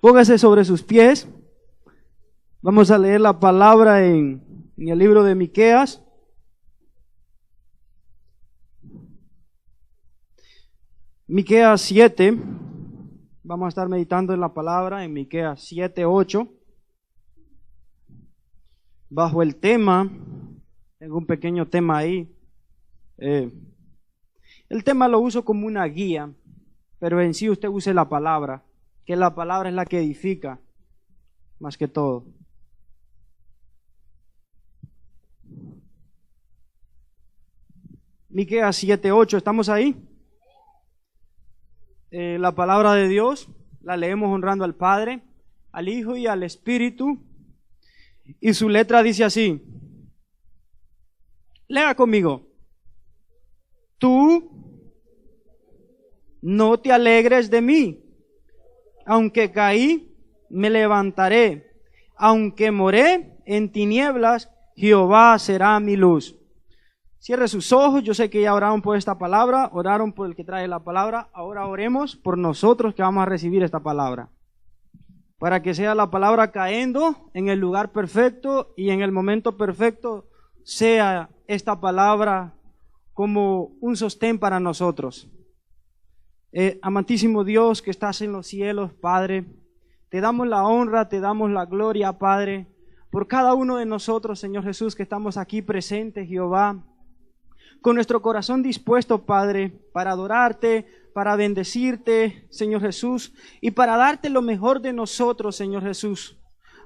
Póngase sobre sus pies. Vamos a leer la palabra en el libro de Miqueas. Miqueas 7. Vamos a estar meditando en la palabra en Miqueas 7:8. Bajo el tema, tengo un pequeño tema ahí. El tema lo uso como una guía, pero en sí usted use la palabra, que la palabra es la que edifica, más que todo. Miqueas 7:8, ¿estamos ahí? La palabra de Dios la leemos honrando al Padre, al Hijo y al Espíritu, y su letra dice así. Lea conmigo. Tú no te alegres de mí, aunque caí, me levantaré, aunque moré en tinieblas, Jehová será mi luz. Cierre sus ojos, yo sé que ya oraron por esta palabra, oraron por el que trae la palabra, ahora oremos por nosotros que vamos a recibir esta palabra, para que sea la palabra cayendo en el lugar perfecto y en el momento perfecto sea esta palabra como un sostén para nosotros. Amantísimo Dios que estás en los cielos, Padre, te damos la honra, te damos la gloria, Padre, por cada uno de nosotros, Señor Jesús, que estamos aquí presentes, Jehová, con nuestro corazón dispuesto, Padre, para adorarte, para bendecirte, Señor Jesús, y para darte lo mejor de nosotros, Señor Jesús,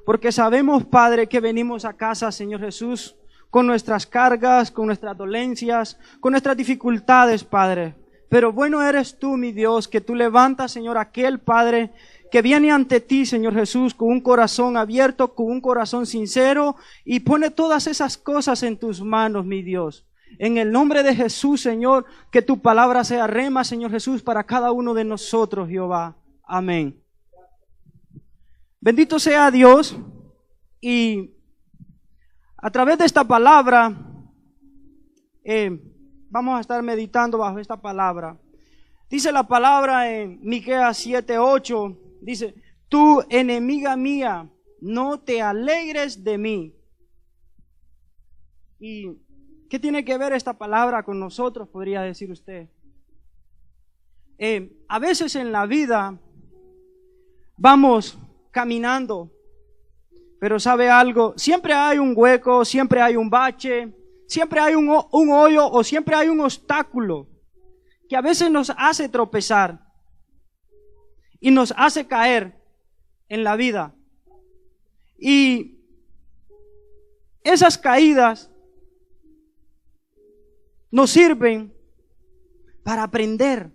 porque sabemos, Padre, que venimos a casa, Señor Jesús, con nuestras cargas, con nuestras dolencias, con nuestras dificultades, Padre. Pero bueno eres tú, mi Dios, que tú levantas, Señor, aquel Padre que viene ante ti, Señor Jesús, con un corazón abierto, con un corazón sincero, y pone todas esas cosas en tus manos, mi Dios. En el nombre de Jesús, Señor, que tu palabra sea rema, Señor Jesús, para cada uno de nosotros, Jehová. Amén. Bendito sea Dios, y a través de esta palabra, vamos a estar meditando bajo esta palabra. Dice la palabra en Miqueas 7:8, dice, tú, enemiga mía, no te alegres de mí. ¿Y qué tiene que ver esta palabra con nosotros, podría decir usted? A veces en la vida vamos caminando, pero ¿sabe algo? Siempre hay un hueco, siempre hay un bache, siempre hay un hoyo o siempre hay un obstáculo que a veces nos hace tropezar y nos hace caer en la vida. Y esas caídas nos sirven para aprender,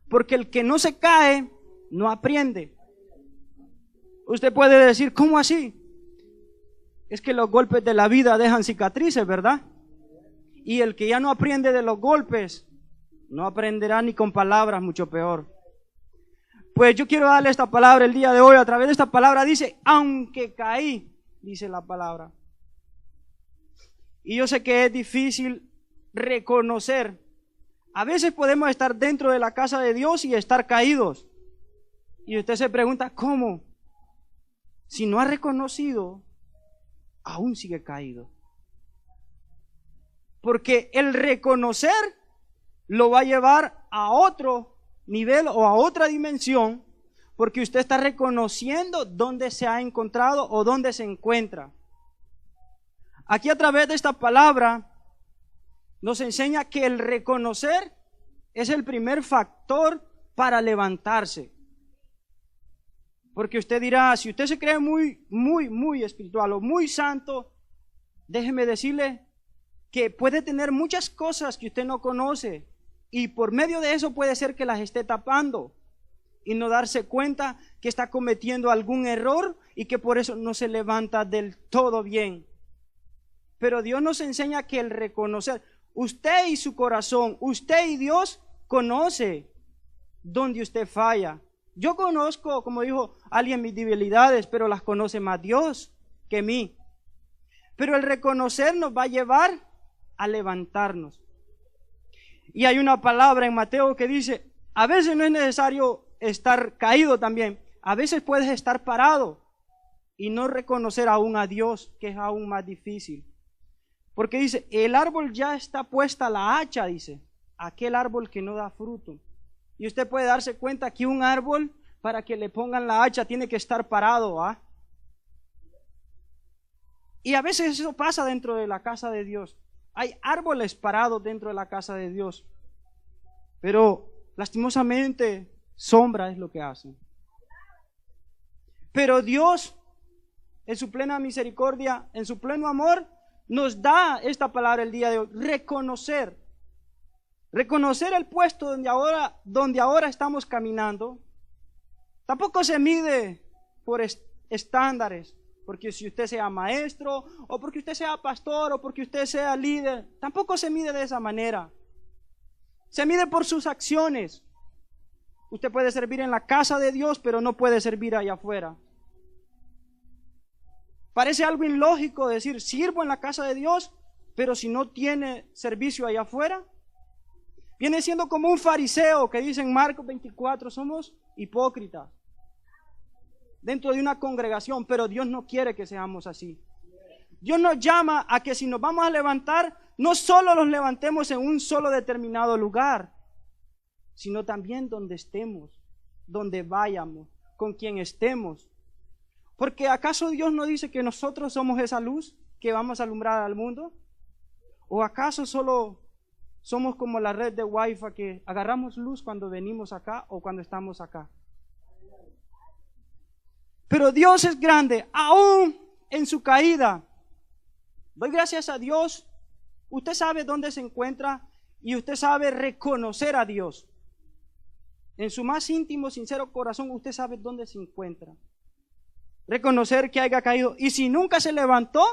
porque el que no se cae no aprende. Usted puede decir, ¿cómo así? Es que los golpes de la vida dejan cicatrices, ¿verdad? Y el que ya no aprende de los golpes, no aprenderá ni con palabras, mucho peor. Pues yo quiero darle esta palabra el día de hoy. A través de esta palabra dice, aunque caí, dice la palabra. Y yo sé que es difícil reconocer. A veces podemos estar dentro de la casa de Dios y estar caídos. Y usted se pregunta, ¿cómo? Si no ha reconocido, aún sigue caído. Porque el reconocer lo va a llevar a otro nivel o a otra dimensión, porque usted está reconociendo dónde se ha encontrado o dónde se encuentra. Aquí a través de esta palabra nos enseña que el reconocer es el primer factor para levantarse. Porque usted dirá, si usted se cree muy espiritual o muy santo, déjeme decirle que puede tener muchas cosas que usted no conoce y por medio de eso puede ser que las esté tapando y no darse cuenta que está cometiendo algún error y que por eso no se levanta del todo bien. Pero Dios nos enseña que el reconocer, usted y su corazón, usted y Dios conoce dónde usted falla. Yo conozco, como dijo alguien, mis debilidades, pero las conoce más Dios que mí. Pero el reconocer nos va a llevar a levantarnos. Y hay una palabra en Mateo que dice, a veces no es necesario estar caído también. A veces puedes estar parado y no reconocer aún a Dios, que es aún más difícil. Porque dice, el árbol ya está puesta la hacha, dice, aquel árbol que no da fruto. Y usted puede darse cuenta que un árbol, para que le pongan la hacha, tiene que estar parado, ¿ah? Y a veces eso pasa dentro de la casa de Dios. Hay árboles parados dentro de la casa de Dios. Pero lastimosamente, sombra es lo que hacen. Pero Dios, en su plena misericordia, en su pleno amor, nos da esta palabra el día de hoy. Reconocer el puesto donde ahora estamos caminando. Tampoco se mide por estándares, porque si usted sea maestro, o porque usted sea pastor, o porque usted sea líder, tampoco se mide de esa manera. Se mide por sus acciones. Usted puede servir en la casa de Dios, pero no puede servir allá afuera. Parece algo ilógico decir, sirvo en la casa de Dios, pero si no tiene servicio allá afuera. Viene siendo como un fariseo que dice en Marcos 24, somos hipócritas dentro de una congregación, pero Dios no quiere que seamos así. Dios nos llama a que si nos vamos a levantar, no solo los levantemos en un solo determinado lugar, sino también donde estemos, donde vayamos, con quien estemos. Porque ¿acaso Dios no dice que nosotros somos esa luz que vamos a alumbrar al mundo? ¿O acaso solo somos como la red de Wi-Fi que agarramos luz cuando venimos acá o cuando estamos acá? Pero Dios es grande, aún en su caída. Doy gracias a Dios. Usted sabe dónde se encuentra y usted sabe reconocer a Dios. En su más íntimo, sincero corazón, usted sabe dónde se encuentra. Reconocer que haya caído. Y si nunca se levantó,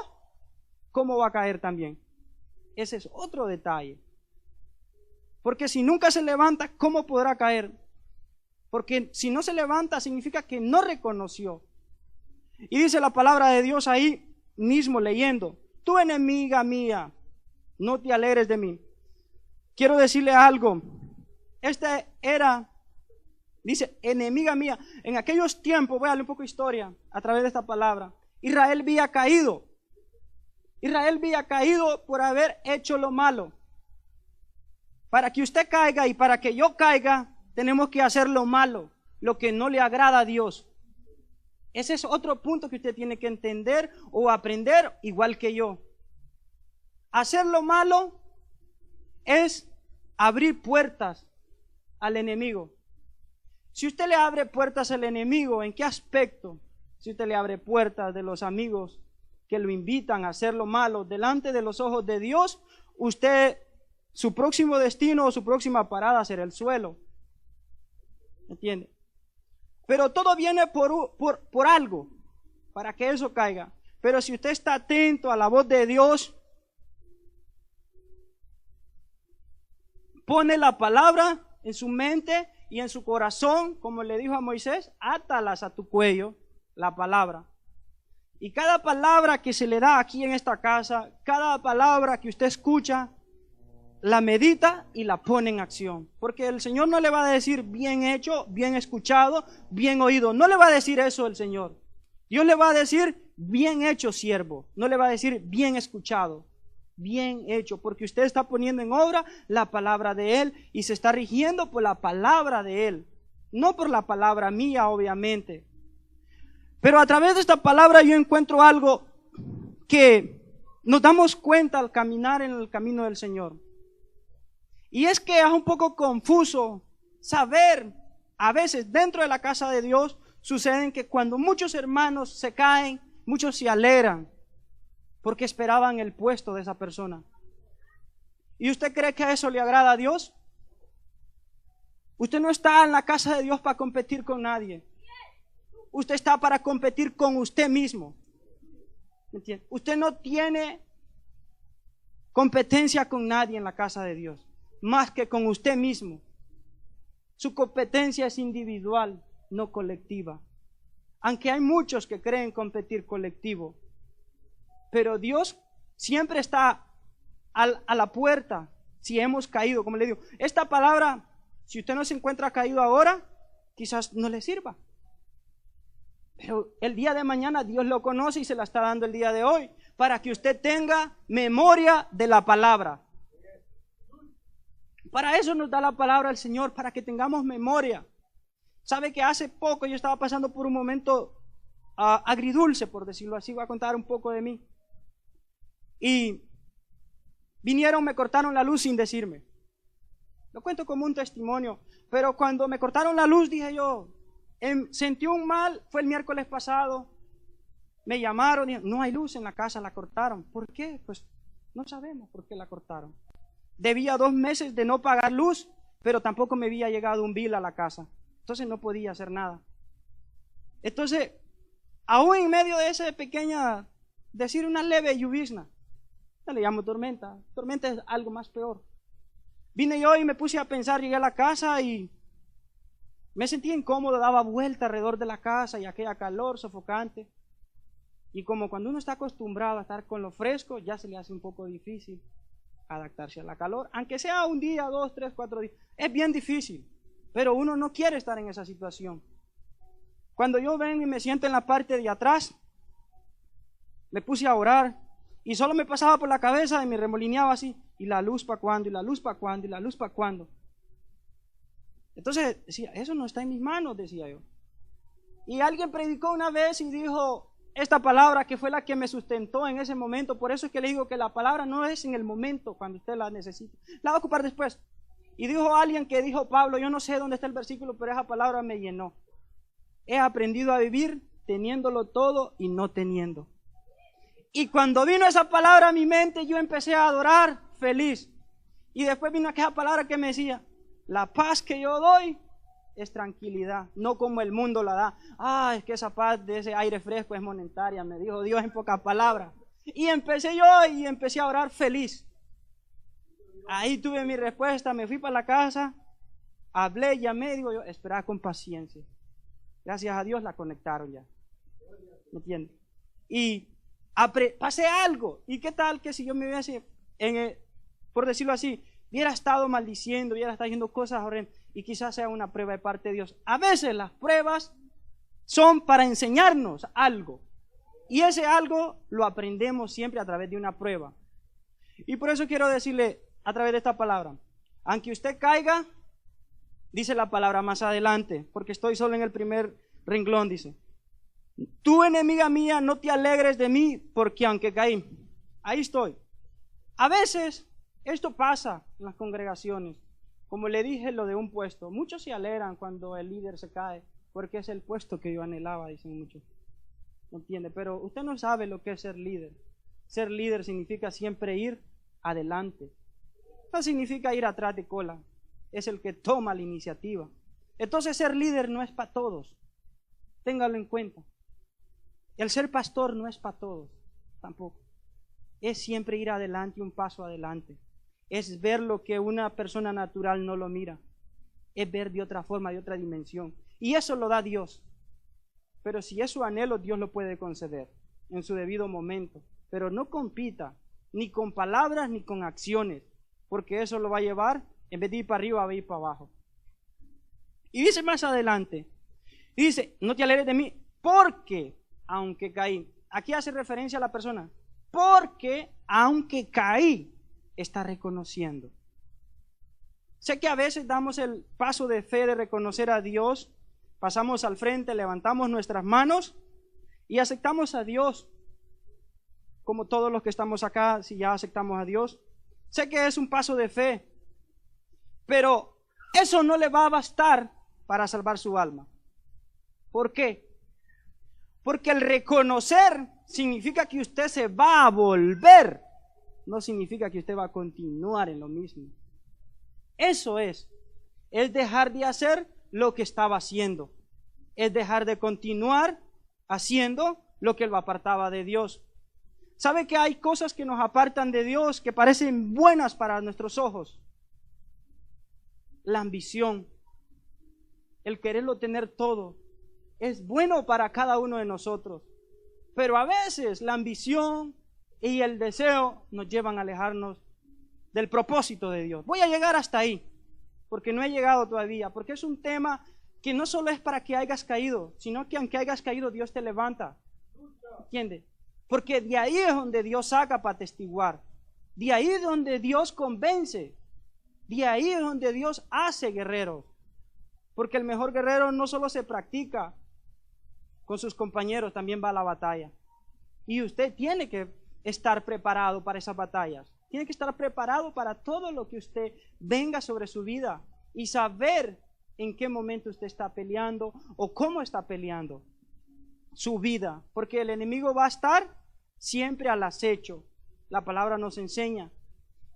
¿cómo va a caer también? Ese es otro detalle. Porque si nunca se levanta, ¿cómo podrá caer? Porque si no se levanta, significa que no reconoció. Y dice la palabra de Dios ahí mismo leyendo, tú enemiga mía, no te alegres de mí. Quiero decirle algo. Esta era, dice, enemiga mía. En aquellos tiempos, voy a darle un poco de historia a través de esta palabra. Israel había caído. Israel había caído por haber hecho lo malo. Para que usted caiga y para que yo caiga, tenemos que hacer lo malo, lo que no le agrada a Dios. Ese es otro punto que usted tiene que entender o aprender igual que yo. Hacer lo malo es abrir puertas al enemigo. Si usted le abre puertas al enemigo, ¿en qué aspecto? Si usted le abre puertas de los amigos que lo invitan a hacer lo malo delante de los ojos de Dios, usted, su próximo destino o su próxima parada será el suelo. ¿Entiende? Pero todo viene por algo, para que eso caiga. Pero si usted está atento a la voz de Dios, pone la palabra en su mente y en su corazón, como le dijo a Moisés, átalas a tu cuello, la palabra. Y cada palabra que se le da aquí en esta casa, cada palabra que usted escucha, la medita y la pone en acción. Porque el Señor no le va a decir bien hecho, bien escuchado, bien oído. No le va a decir eso el Señor. Dios le va a decir bien hecho, siervo. No le va a decir bien escuchado, bien hecho. Porque usted está poniendo en obra la palabra de Él y se está rigiendo por la palabra de Él. No por la palabra mía, obviamente. Pero a través de esta palabra yo encuentro algo que nos damos cuenta al caminar en el camino del Señor. Y es que es un poco confuso saber, a veces dentro de la casa de Dios, suceden que cuando muchos hermanos se caen, muchos se alegran porque esperaban el puesto de esa persona. ¿Y usted cree que a eso le agrada a Dios? Usted no está en la casa de Dios para competir con nadie. Usted está para competir con usted mismo. ¿Me entiende? Usted no tiene competencia con nadie en la casa de Dios, más que con usted mismo. Su competencia es individual, no colectiva. Aunque hay muchos que creen competir colectivo. Pero Dios siempre está a la puerta si hemos caído, como le digo. Esta palabra, si usted no se encuentra caído ahora, quizás no le sirva. Pero el día de mañana Dios lo conoce y se la está dando el día de hoy para que usted tenga memoria de la palabra. Para eso nos da la palabra el Señor, para que tengamos memoria. Sabe que hace poco yo estaba pasando por un momento agridulce, por decirlo así. Voy a contar un poco de mí. Y vinieron, me cortaron la luz sin decirme. Lo cuento como un testimonio. Pero cuando me cortaron la luz, dije yo, sentí un mal. Fue el miércoles pasado. Me llamaron, y no hay luz en la casa, la cortaron. ¿Por qué? Pues no sabemos por qué la cortaron. Debía 2 meses de no pagar luz, pero tampoco me había llegado un bill a la casa. Entonces no podía hacer nada. Entonces, aún en medio de esa pequeña, decir una leve llovizna, yo le llamo tormenta. Tormenta es algo más peor. Vine yo y me puse a pensar, llegué a la casa y me sentí incómodo, daba vuelta alrededor de la casa y aquella calor sofocante. Y como cuando uno está acostumbrado a estar con lo fresco, ya se le hace un poco difícil adaptarse a la calor, aunque sea un día, 2, 3, 4 días, es bien difícil, pero uno no quiere estar en esa situación. Cuando yo vengo y me siento en la parte de atrás, me puse a orar y solo me pasaba por la cabeza y me remolineaba así, y la luz para cuándo, y la luz para cuándo, y la luz para cuándo. Entonces decía, eso no está en mis manos, decía yo. Y alguien predicó una vez y dijo esta palabra que fue la que me sustentó en ese momento. Por eso es que le digo que la palabra no es en el momento cuando usted la necesita, la va a ocupar después. Y dijo alguien que dijo, Pablo, yo no sé dónde está el versículo, pero esa palabra me llenó. He aprendido a vivir teniéndolo todo y no teniendo. Y cuando vino esa palabra a mi mente, yo empecé a adorar feliz. Y después vino aquella palabra que me decía, la paz que yo doy es tranquilidad, no como el mundo la da. Es que esa paz de ese aire fresco es monetaria, me dijo Dios en pocas palabras. Y empecé a orar feliz. Ahí tuve mi respuesta, me fui para la casa, hablé, llamé, digo yo, esperaba con paciencia. Gracias a Dios la conectaron ya. ¿Me entiendes? Y pasé algo. ¿Y qué tal que si yo me hubiese, por decirlo así, hubiera estado maldiciendo, hubiera estado haciendo cosas horrendas, y quizás sea una prueba de parte de Dios? A veces las pruebas son para enseñarnos algo, y ese algo lo aprendemos siempre a través de una prueba. Y por eso quiero decirle a través de esta palabra, aunque usted caiga, dice la palabra más adelante, porque estoy solo en el primer renglón, dice, tú, enemiga mía, no te alegres de mí, porque aunque caí, ahí estoy. A veces esto pasa en las congregaciones. Como le dije, lo de un puesto. Muchos se alegran cuando el líder se cae, porque es el puesto que yo anhelaba, dicen muchos. ¿No entiende? Pero usted no sabe lo que es ser líder. Ser líder significa siempre ir adelante. No significa ir atrás de cola. Es el que toma la iniciativa. Entonces ser líder no es para todos. Téngalo en cuenta. El ser pastor no es para todos, tampoco. Es siempre ir adelante, un paso adelante. Es ver lo que una persona natural no lo mira. Es ver de otra forma, de otra dimensión. Y eso lo da Dios. Pero si es su anhelo, Dios lo puede conceder en su debido momento. Pero no compita, ni con palabras, ni con acciones. Porque eso lo va a llevar, en vez de ir para arriba, va a ir para abajo. Y dice más adelante, dice, no te alegres de mí, porque aunque caí. Aquí hace referencia a la persona. Porque aunque caí, está reconociendo. Sé que a veces damos el paso de fe de reconocer a Dios, pasamos al frente, levantamos nuestras manos y aceptamos a Dios, como todos los que estamos acá, si ya aceptamos a Dios. Sé que es un paso de fe, pero eso no le va a bastar para salvar su alma. ¿Por qué? Porque el reconocer significa que usted se va a volver, no significa que usted va a continuar en lo mismo. Eso es dejar de hacer lo que estaba haciendo, es dejar de continuar haciendo lo que lo apartaba de Dios. ¿Sabe que hay cosas que nos apartan de Dios que parecen buenas para nuestros ojos? La ambición, el quererlo tener todo, es bueno para cada uno de nosotros. Pero a veces la ambición y el deseo nos llevan a alejarnos del propósito de Dios. Voy a llegar hasta ahí, porque no he llegado todavía, porque es un tema que no solo es para que hayas caído, sino que aunque hayas caído, Dios te levanta. ¿Entiendes? Porque de ahí es donde Dios saca para testiguar. De ahí es donde Dios convence. De ahí es donde Dios hace guerreros. Porque el mejor guerrero no solo se practica con sus compañeros, también va a la batalla. Y usted tiene que estar preparado para esas batallas. Tiene que estar preparado para todo lo que usted venga sobre su vida y saber en qué momento usted está peleando o cómo está peleando su vida. Porque el enemigo va a estar siempre al acecho. La palabra nos enseña.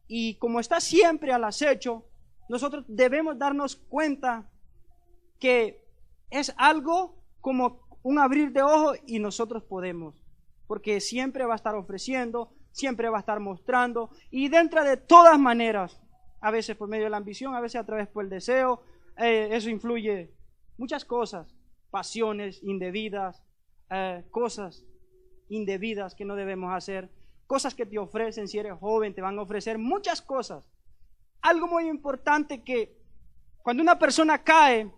Y como está siempre al acecho, nosotros debemos darnos cuenta que es algo como un abrir de ojos y nosotros podemos. Porque siempre va a estar ofreciendo, siempre va a estar mostrando y dentro de todas maneras, a veces por medio de la ambición, a veces a través por el deseo, eso influye muchas cosas, pasiones indebidas, cosas indebidas que no debemos hacer, cosas que te ofrecen si eres joven, te van a ofrecer muchas cosas. Algo muy importante que cuando una persona cae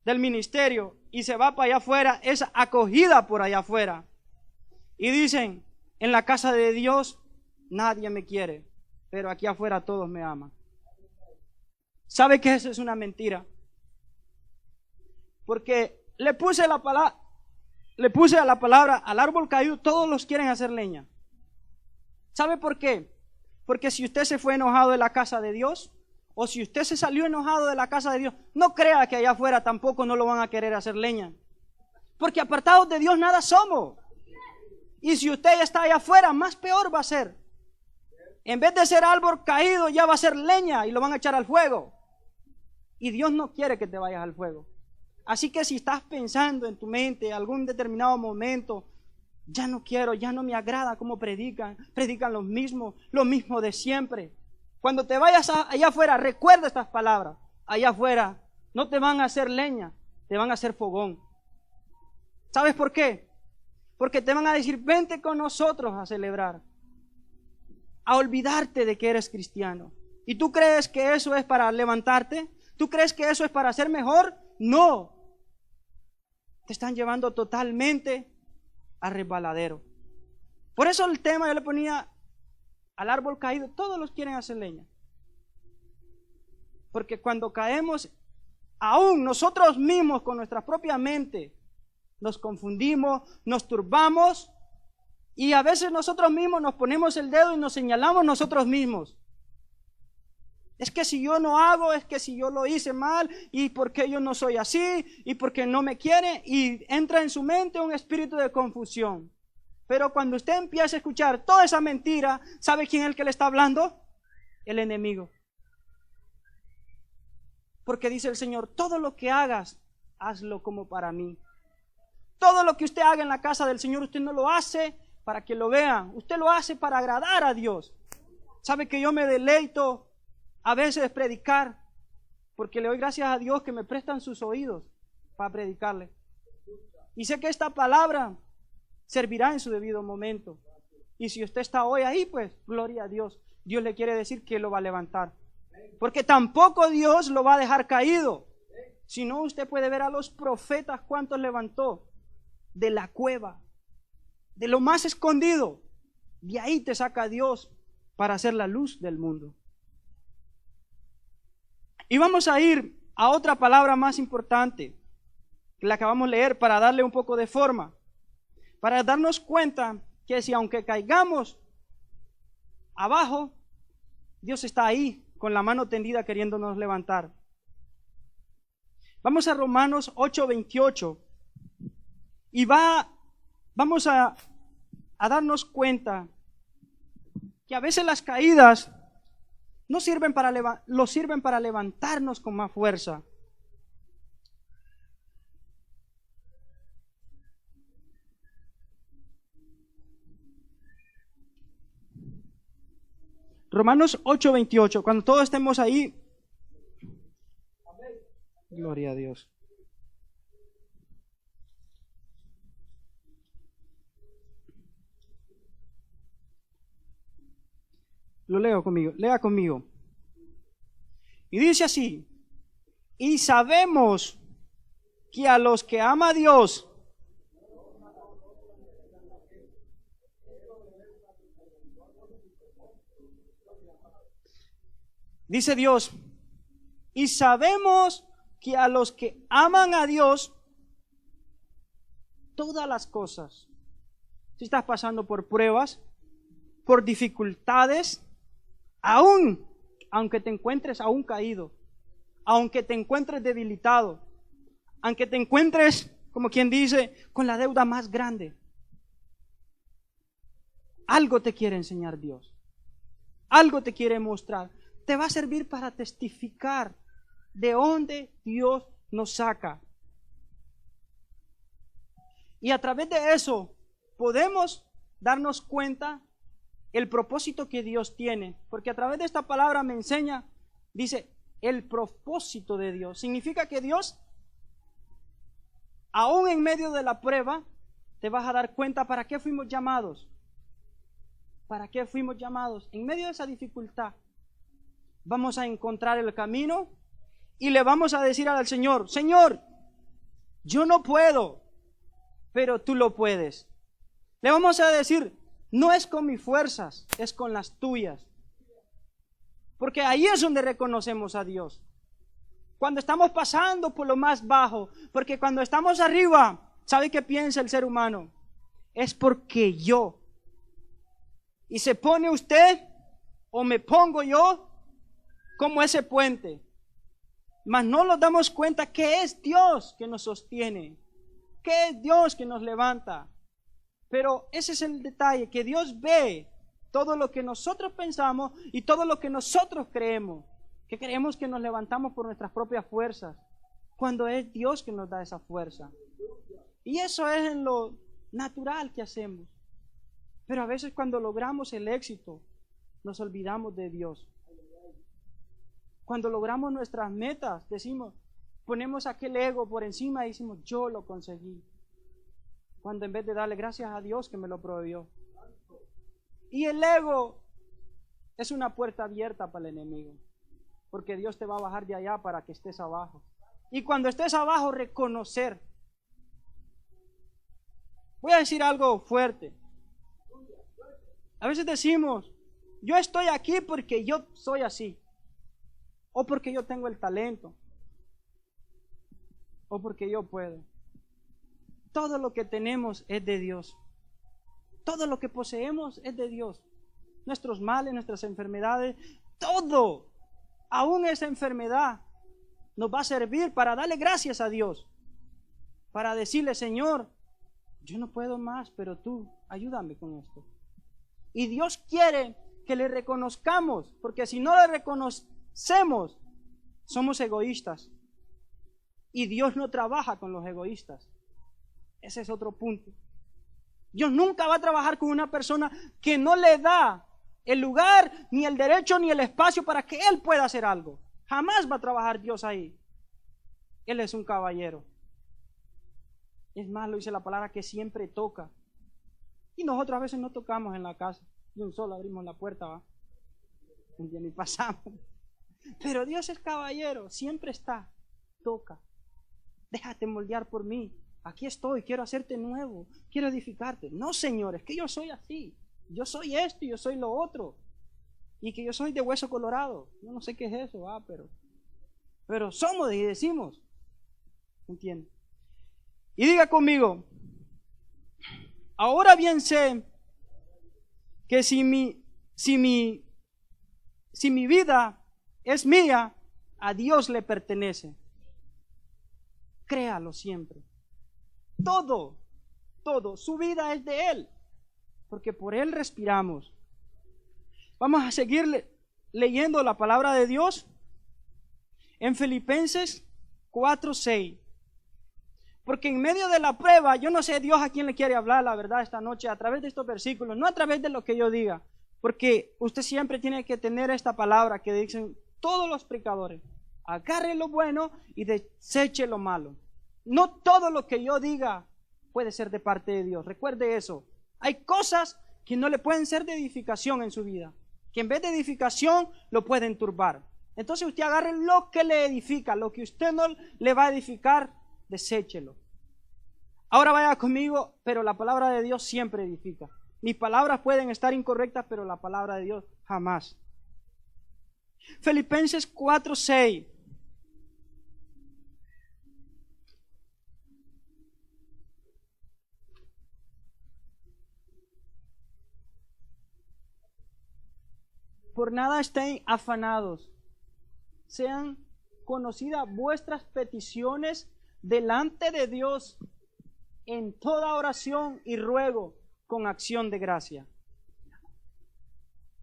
del ministerio y se va para allá afuera, es acogida por allá afuera. Y dicen, en la casa de Dios nadie me quiere, pero aquí afuera todos me aman. ¿Sabe que eso es una mentira? Porque le puse a la palabra, al árbol caído, todos los quieren hacer leña. ¿Sabe por qué? Porque si usted se fue enojado de la casa de Dios, o si usted se salió enojado de la casa de Dios, no crea que allá afuera tampoco no lo van a querer hacer leña. Porque apartados de Dios nada somos. Y si usted ya está allá afuera, más peor va a ser. En vez de ser árbol caído, ya va a ser leña y lo van a echar al fuego. Y Dios no quiere que te vayas al fuego. Así que si estás pensando en tu mente algún determinado momento, ya no quiero, ya no me agrada cómo predican lo mismo de siempre. Cuando te vayas allá afuera, recuerda estas palabras. Allá afuera no te van a hacer leña, te van a hacer fogón. ¿Sabes por qué? Porque te van a decir, vente con nosotros a celebrar, a olvidarte de que eres cristiano. ¿Y tú crees que eso es para levantarte? ¿Tú crees que eso es para ser mejor? No. Te están llevando totalmente al resbaladero. Por eso el tema yo le ponía al árbol caído, todos los quieren hacer leña. Porque cuando caemos, aún nosotros mismos con nuestra propia mente, nos confundimos, nos turbamos y a veces nosotros mismos nos ponemos el dedo y nos señalamos nosotros mismos. Es que si yo no hago, es que si yo lo hice mal, y por qué yo no soy así, y por qué no me quiere, y entra en su mente un espíritu de confusión. Pero cuando usted empieza a escuchar toda esa mentira, ¿sabe quién es el que le está hablando? El enemigo. Porque dice el Señor, todo lo que hagas, hazlo como para mí. Todo lo que usted haga en la casa del Señor, usted no lo hace para que lo vean, usted lo hace para agradar a Dios. ¿Sabe que yo me deleito a veces predicar? Porque le doy gracias a Dios que me prestan sus oídos para predicarle. Y sé que esta palabra servirá en su debido momento. Y si usted está hoy ahí, pues gloria a Dios. Dios le quiere decir que lo va a levantar. Porque tampoco Dios lo va a dejar caído. Si no, usted puede ver a los profetas cuántos levantó de la cueva, de lo más escondido. De ahí te saca Dios para hacer la luz del mundo. Y vamos a ir a otra palabra más importante, que la acabamos de leer, para darle un poco de forma, para darnos cuenta que si aunque caigamos abajo, Dios está ahí con la mano tendida queriéndonos levantar. Vamos a Romanos 8:28 y vamos a darnos cuenta que a veces las caídas no sirven para levantarnos con más fuerza. Romanos 8:28, cuando todos estemos ahí. Gloria a Dios. Lo leo conmigo, lea conmigo. Y dice así: Y sabemos que a los que ama a Dios, dice Dios, y sabemos que a los que aman a Dios, todas las cosas, si estás pasando por pruebas, por dificultades, aunque te encuentres aún caído, aunque te encuentres debilitado, aunque te encuentres, como quien dice, con la deuda más grande, algo te quiere enseñar Dios, algo te quiere mostrar, te va a servir para testificar de dónde Dios nos saca. Y a través de eso podemos darnos cuenta el propósito que Dios tiene, porque a través de esta palabra me enseña, dice, el propósito de Dios. Significa que Dios, aún en medio de la prueba, te vas a dar cuenta para qué fuimos llamados. ¿Para qué fuimos llamados? En medio de esa dificultad, vamos a encontrar el camino y le vamos a decir al Señor, Señor, yo no puedo, pero tú lo puedes. Le vamos a decir, no es con mis fuerzas, es con las tuyas. Porque ahí es donde reconocemos a Dios. Cuando estamos pasando por lo más bajo, porque cuando estamos arriba, ¿sabe qué piensa el ser humano? Es porque yo. Y se pone usted, o me pongo yo, como ese puente. Mas no nos damos cuenta que es Dios que nos sostiene, que es Dios que nos levanta. Pero ese es el detalle, que Dios ve todo lo que nosotros pensamos y todo lo que nosotros creemos, que creemos que nos levantamos por nuestras propias fuerzas, cuando es Dios que nos da esa fuerza. Y eso es en lo natural que hacemos. Pero a veces cuando logramos el éxito, nos olvidamos de Dios. Cuando logramos nuestras metas, decimos, ponemos aquel ego por encima y decimos, yo lo conseguí. Cuando en vez de darle gracias a Dios que me lo proveyó. Y el ego es una puerta abierta para el enemigo, porque Dios te va a bajar de allá para que estés abajo. Y cuando estés abajo, reconocer. Voy a decir algo fuerte. A veces decimos, yo estoy aquí porque yo soy así, o porque yo tengo el talento, o porque yo puedo. Todo lo que tenemos es de Dios. Todo lo que poseemos es de Dios. Nuestros males, nuestras enfermedades, todo, aún esa enfermedad, nos va a servir para darle gracias a Dios. Para decirle, Señor, yo no puedo más, pero tú, ayúdame con esto. Y Dios quiere que le reconozcamos, porque si no le reconocemos, somos egoístas. Y Dios no trabaja con los egoístas. Ese es otro punto. Dios nunca va a trabajar con una persona que no le da el lugar, ni el derecho, ni el espacio para que Él pueda hacer algo. Jamás va a trabajar Dios ahí. Él es un caballero. Es más, lo dice la palabra, que siempre toca. Y nosotros a veces no tocamos en la casa. De un solo abrimos la puerta, ¿va? Y pasamos. Pero Dios es caballero, siempre está. Toca. Déjate moldear por mí. Aquí estoy, quiero hacerte nuevo, quiero edificarte. No, Señor, es que yo soy así. Yo soy esto y yo soy lo otro. Y que yo soy de hueso colorado. Yo no sé qué es eso, pero somos y decimos. ¿Entiendes? Y diga conmigo, ahora bien sé que si mi vida es mía, a Dios le pertenece. Créalo siempre. Todo, su vida es de Él, porque por Él respiramos. Vamos a seguir leyendo la palabra de Dios en Filipenses 4:6. Porque en medio de la prueba, yo no sé Dios a quién le quiere hablar, la verdad, esta noche, a través de estos versículos, no a través de lo que yo diga, porque usted siempre tiene que tener esta palabra que dicen todos los predicadores: agarre lo bueno y deseche lo malo. No todo lo que yo diga puede ser de parte de Dios. Recuerde eso. Hay cosas que no le pueden ser de edificación en su vida, que en vez de edificación lo pueden turbar. Entonces usted agarre lo que le edifica, lo que usted no le va a edificar, deséchelo. Ahora vaya conmigo, pero la palabra de Dios siempre edifica. Mis palabras pueden estar incorrectas, pero la palabra de Dios jamás. Filipenses 4:6. Por nada estén afanados, sean conocidas vuestras peticiones delante de Dios en toda oración y ruego con acción de gracia.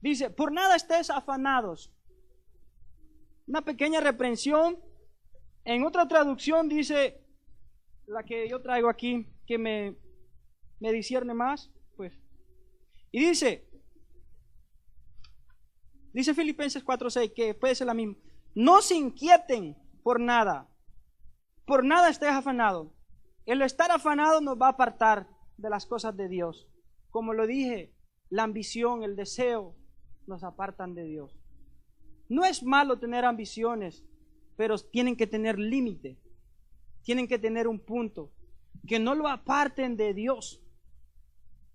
Dice, por nada estés afanados. Una pequeña reprensión. En otra traducción dice, la que yo traigo aquí, que me discierne más, pues. Y dice Filipenses 4:6, que puede ser la misma. No se inquieten por nada estés afanado. El estar afanado nos va a apartar de las cosas de Dios. Como lo dije, la ambición, el deseo, nos apartan de Dios. No es malo tener ambiciones, pero tienen que tener límite. Tienen que tener un punto. Que no lo aparten de Dios.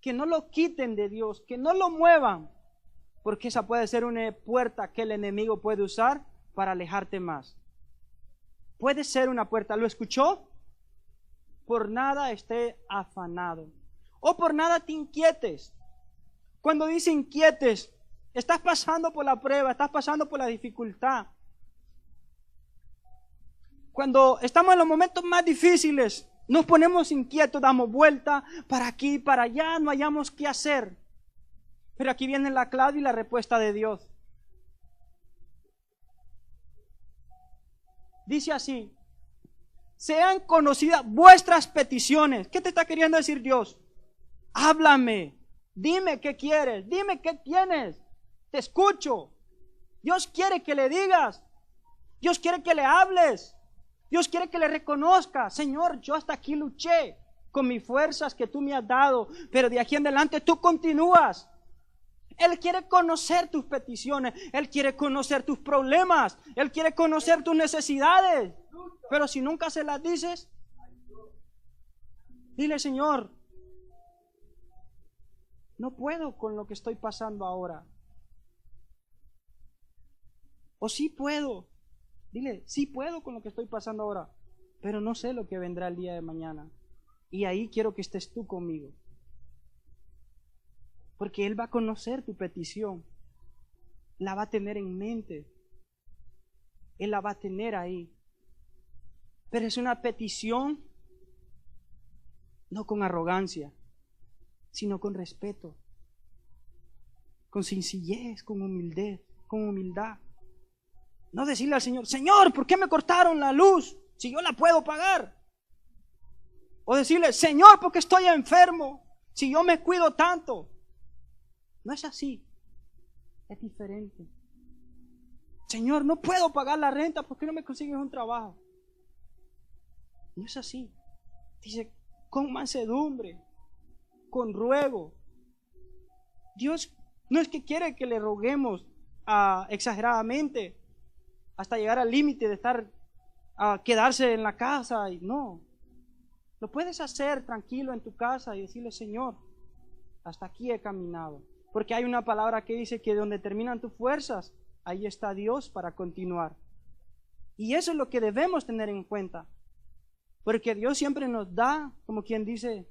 Que no lo quiten de Dios. Que no lo muevan. Porque esa puede ser una puerta que el enemigo puede usar para alejarte más. Puede ser una puerta. ¿Lo escuchó? Por nada esté afanado. O por nada te inquietes. Cuando dice inquietes, estás pasando por la prueba, estás pasando por la dificultad. Cuando estamos en los momentos más difíciles, nos ponemos inquietos, damos vuelta para aquí, para allá, no hayamos qué hacer. Pero aquí viene la clave y la respuesta de Dios. Dice así, sean conocidas vuestras peticiones. ¿Qué te está queriendo decir Dios? Háblame, dime qué quieres, dime qué tienes, te escucho. Dios quiere que le digas, Dios quiere que le hables, Dios quiere que le reconozcas. Señor, yo hasta aquí luché con mis fuerzas que tú me has dado, pero de aquí en adelante tú continúas. Él quiere conocer tus peticiones, Él quiere conocer tus problemas, Él quiere conocer tus necesidades. Pero si nunca se las dices, dile, Señor, no puedo con lo que estoy pasando ahora. O sí puedo. Dile, sí puedo con lo que estoy pasando ahora, pero no sé lo que vendrá el día de mañana. Y ahí quiero que estés tú conmigo. Porque Él va a conocer tu petición. La va a tener en mente. Él la va a tener ahí. Pero es una petición no con arrogancia, sino con respeto, con sencillez, con humildad. No decirle al Señor, Señor, ¿por qué me cortaron la luz si yo la puedo pagar? O decirle, Señor, ¿por qué estoy enfermo si yo me cuido tanto? No es así, es diferente. Señor, no puedo pagar la renta, ¿por qué no me consigues un trabajo? No es así. Dice, con mansedumbre, con ruego. Dios no es que quiere que le roguemos exageradamente hasta llegar al límite de estar quedarse en la casa. No, lo puedes hacer tranquilo en tu casa y decirle, Señor, hasta aquí he caminado. Porque hay una palabra que dice que donde terminan tus fuerzas, ahí está Dios para continuar. Y eso es lo que debemos tener en cuenta. Porque Dios siempre nos da, como quien dice,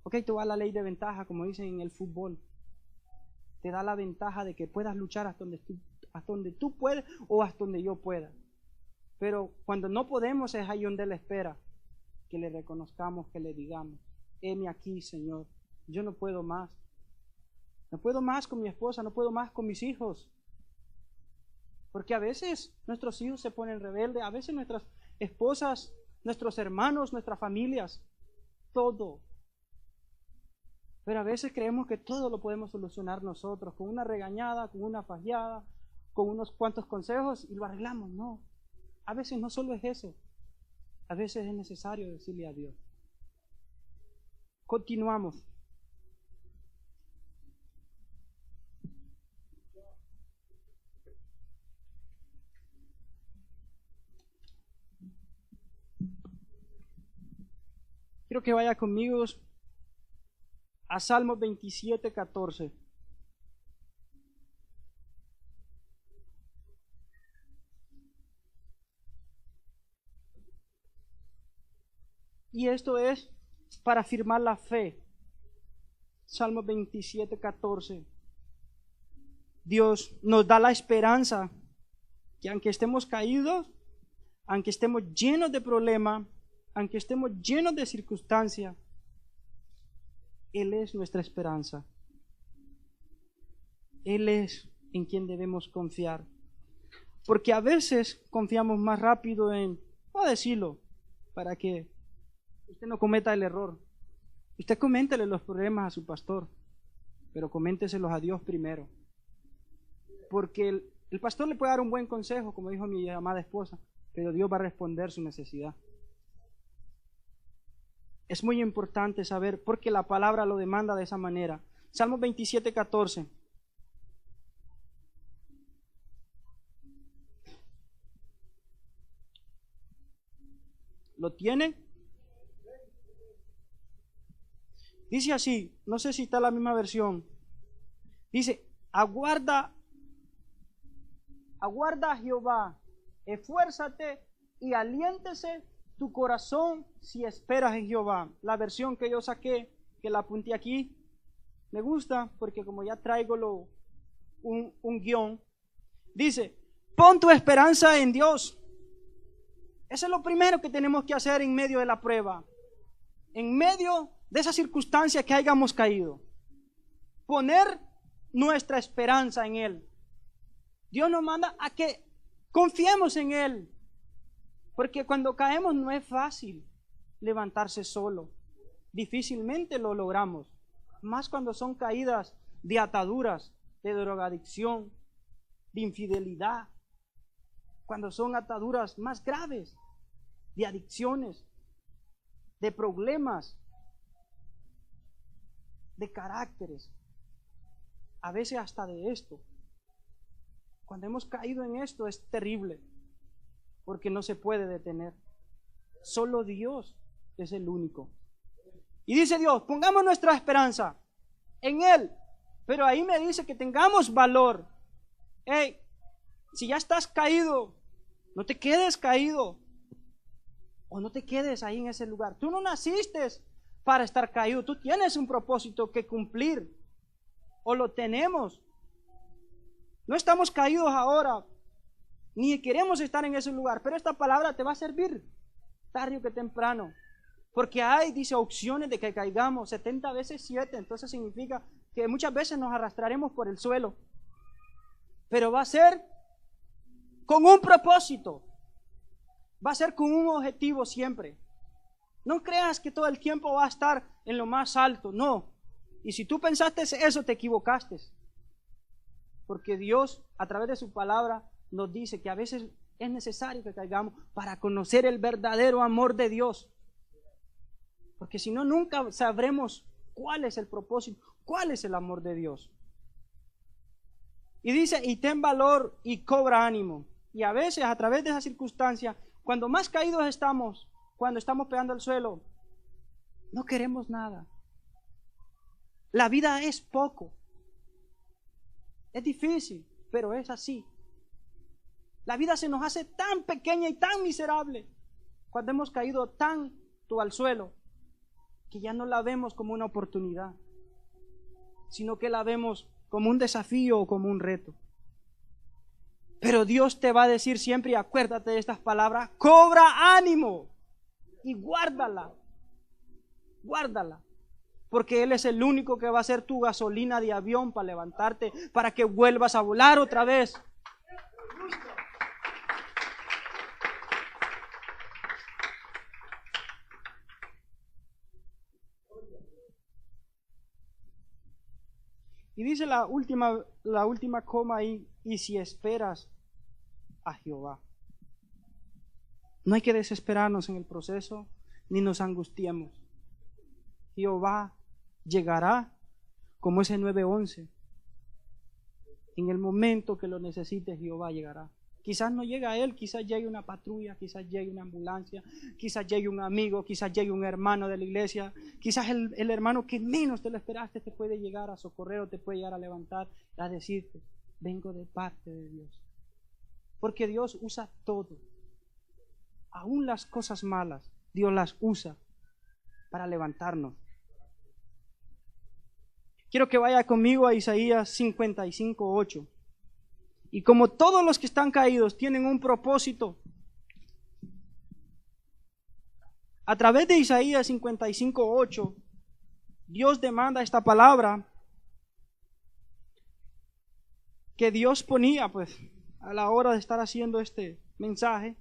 ok, tú vas a la ley de ventaja, como dicen en el fútbol. Te da la ventaja de que puedas luchar hasta donde tú puedes o hasta donde yo pueda. Pero cuando no podemos es ahí donde Él espera que le reconozcamos, que le digamos, heme aquí, Señor, yo no puedo más. No puedo más con mi esposa, no puedo más con mis hijos. Porque a veces nuestros hijos se ponen rebeldes, a veces nuestras esposas, nuestros hermanos, nuestras familias, todo. Pero a veces creemos que todo lo podemos solucionar nosotros, con una regañada, con una fajeada, con unos cuantos consejos y lo arreglamos. No, a veces no solo es eso, a veces es necesario decirle a Dios. Continuamos. Quiero que vaya conmigo a Salmos 27, 14. Y esto es para afirmar la fe. Salmos 27, 14. Dios nos da la esperanza que aunque estemos caídos, aunque estemos llenos de problemas, aunque estemos llenos de circunstancias, Él es nuestra esperanza. Él es en quien debemos confiar. Porque a veces confiamos más rápido en, voy a decirlo, para que usted no cometa el error. Usted coméntele los problemas a su pastor, pero coménteselos a Dios primero. Porque el pastor le puede dar un buen consejo, como dijo mi amada esposa, pero Dios va a responder su necesidad. Es muy importante saber por qué la palabra lo demanda de esa manera. Salmo 27, 14. ¿Lo tienen? Dice así, no sé si está la misma versión. Dice, aguarda a Jehová, esfuérzate y aliéntese tu corazón si esperas en Jehová. La versión que yo saqué, que la apunté aquí, me gusta porque como ya traigo un guión, dice, pon tu esperanza en Dios. Eso es lo primero que tenemos que hacer en medio de la prueba, en medio de esa circunstancia que hayamos caído. Poner nuestra esperanza en Él. Dios nos manda a que confiemos en Él. Porque cuando caemos no es fácil levantarse solo. Difícilmente lo logramos. Más cuando son caídas de ataduras, de drogadicción, de infidelidad. Cuando son ataduras más graves, de adicciones, de problemas, de caracteres. A veces hasta de esto. Cuando hemos caído en esto es terrible. Porque no se puede detener. Solo Dios es el único. Y dice Dios, pongamos nuestra esperanza en Él. Pero ahí me dice que tengamos valor. Hey, si ya estás caído, no te quedes caído. O no te quedes ahí en ese lugar. Tú no naciste para estar caído. Tú tienes un propósito que cumplir. O lo tenemos. No estamos caídos ahora. Ni queremos estar en ese lugar, pero esta palabra te va a servir tarde o que temprano. Porque hay, dice, opciones de que caigamos 70 veces 7, entonces significa que muchas veces nos arrastraremos por el suelo. Pero va a ser con un propósito, va a ser con un objetivo siempre. No creas que todo el tiempo va a estar en lo más alto, no. Y si tú pensaste eso, te equivocaste. Porque Dios, a través de su palabra, nos dice que a veces es necesario que caigamos para conocer el verdadero amor de Dios. Porque si no, nunca sabremos cuál es el propósito, cuál es el amor de Dios. Y dice, y ten valor y cobra ánimo. Y a veces, a través de esa circunstancia, cuando más caídos estamos, cuando estamos pegando al suelo, no queremos nada. La vida es poco. Es difícil, pero es así. La vida se nos hace tan pequeña y tan miserable cuando hemos caído tanto al suelo que ya no la vemos como una oportunidad, sino que la vemos como un desafío o como un reto. Pero Dios te va a decir siempre, y acuérdate de estas palabras, cobra ánimo y guárdala, guárdala. Porque Él es el único que va a ser tu gasolina de avión para levantarte, para que vuelvas a volar otra vez. Y dice la última coma ahí, y si esperas a Jehová. No hay que desesperarnos en el proceso, ni nos angustiemos. Jehová llegará como ese 9:11. En el momento que lo necesites, Jehová llegará. Quizás no llega a él, quizás llegue una patrulla, quizás llegue una ambulancia, quizás llegue un amigo, quizás llegue un hermano de la iglesia, quizás el hermano que menos te lo esperaste te puede llegar a socorrer o te puede llegar a levantar, a decirte, vengo de parte de Dios. Porque Dios usa todo, aún las cosas malas, Dios las usa para levantarnos. Quiero que vaya conmigo a Isaías 55:8. Y como todos los que están caídos tienen un propósito, a través de Isaías 55:8, Dios demanda esta palabra que Dios ponía pues a la hora de estar haciendo este mensaje.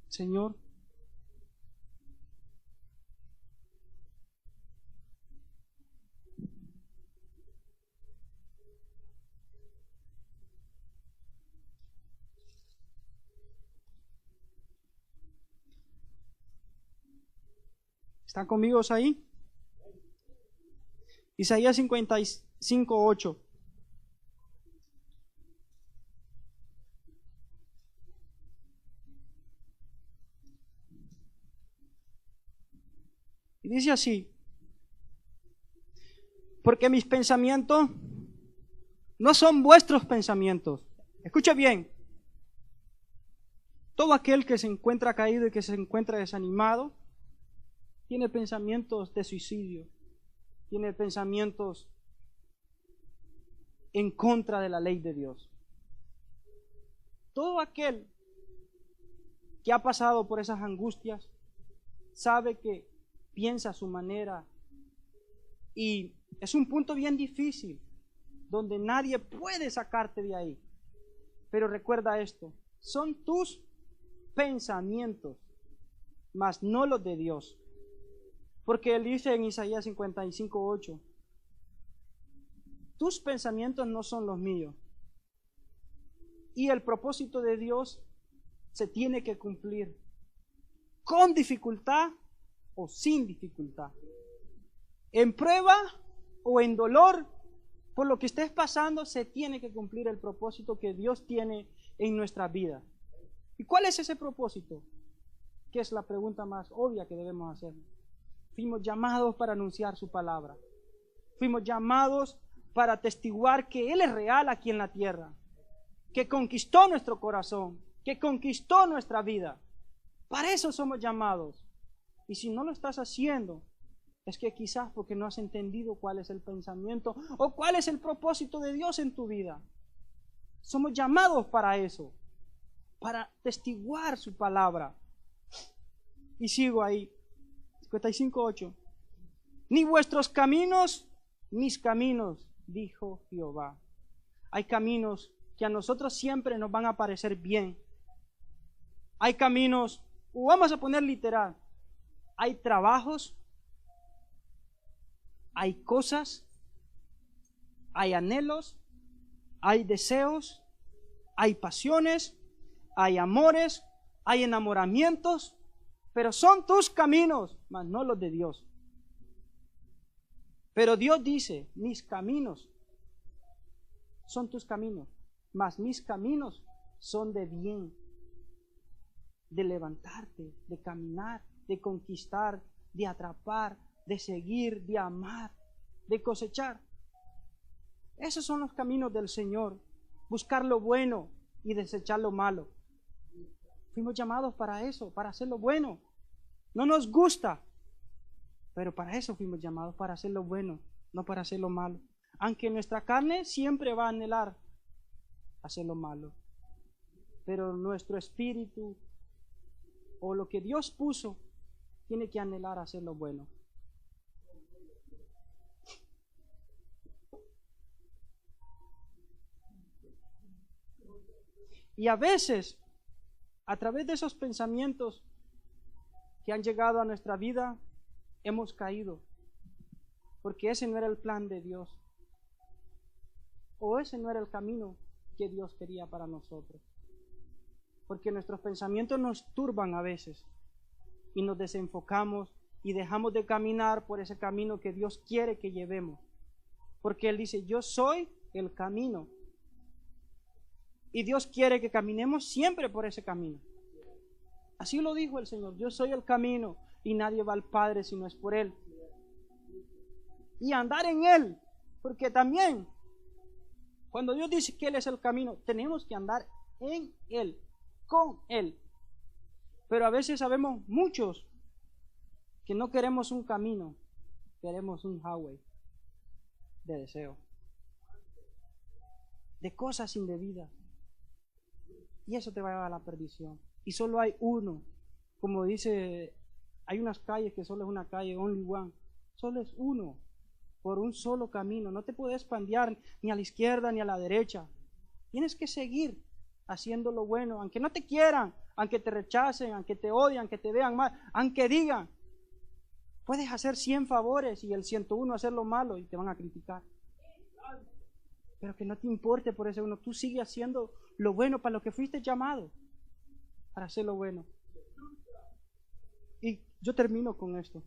Señor, ¿están conmigo ahí? Isaías 55:8. Y dice así, porque mis pensamientos no son vuestros pensamientos. Escucha bien, todo aquel que se encuentra caído y que se encuentra desanimado, tiene pensamientos de suicidio, tiene pensamientos en contra de la ley de Dios. Todo aquel que ha pasado por esas angustias sabe que piensa a su manera y es un punto bien difícil donde nadie puede sacarte de ahí. Pero recuerda esto, son tus pensamientos, mas no los de Dios. Porque él dice en Isaías 55:8, tus pensamientos no son los míos. Y el propósito de Dios se tiene que cumplir con dificultad o sin dificultad. En prueba o en dolor, por lo que estés pasando, se tiene que cumplir el propósito que Dios tiene en nuestra vida. ¿Y cuál es ese propósito? Que es la pregunta más obvia que debemos hacer. Fuimos llamados para anunciar su palabra. Fuimos llamados para atestiguar que Él es real aquí en la tierra, que conquistó nuestro corazón, que conquistó nuestra vida. Para eso somos llamados. Y si no lo estás haciendo, es que quizás porque no has entendido cuál es el pensamiento o cuál es el propósito de Dios en tu vida. Somos llamados para eso, para testiguar su palabra. Y sigo ahí. 55:8. Ni vuestros caminos, mis caminos, dijo Jehová. Hay caminos que a nosotros siempre nos van a parecer bien. Hay caminos, o vamos a poner literal, hay trabajos, hay cosas, hay anhelos, hay deseos, hay pasiones, hay amores, hay enamoramientos, pero son tus caminos, mas no los de Dios. Pero Dios dice, mis caminos son tus caminos, mas mis caminos son de bien, de levantarte, de caminar, de conquistar, de atrapar, de seguir, de amar, de cosechar. Esos son los caminos del Señor, buscar lo bueno y desechar lo malo. Fuimos llamados para eso, para hacer lo bueno. No nos gusta, pero para eso fuimos llamados, para hacer lo bueno, no para hacer lo malo. Aunque nuestra carne siempre va a anhelar hacer lo malo, pero nuestro espíritu o lo que Dios puso tiene que anhelar hacer lo bueno. Y a veces, a través de esos pensamientos que han llegado a nuestra vida, hemos caído, porque ese no era el plan de Dios, o ese no era el camino que Dios quería para nosotros, porque nuestros pensamientos nos turban a veces, y nos desenfocamos, y dejamos de caminar por ese camino que Dios quiere que llevemos, porque Él dice, yo soy el camino. Y Dios quiere que caminemos siempre por ese camino. Así lo dijo el Señor, yo soy el camino y nadie va al Padre si no es por Él. Y andar en Él, porque también cuando Dios dice que Él es el camino, tenemos que andar en Él, con Él. Pero a veces sabemos muchos que no queremos un camino, queremos un highway de deseo, de cosas indebidas. Y eso te va a llevar a la perdición. Y solo hay uno, como dice, hay unas calles que solo es una calle, only one, solo es uno, por un solo camino. No te puedes pandear ni a la izquierda ni a la derecha. Tienes que seguir haciendo lo bueno, aunque no te quieran, aunque te rechacen, aunque te odien, aunque te vean mal, aunque digan. Puedes hacer 100 favores y el 101 hacer lo malo y te van a criticar. Pero que no te importe por ese uno, tú sigue haciendo lo bueno para lo que fuiste llamado, para hacer lo bueno. Y yo termino con esto.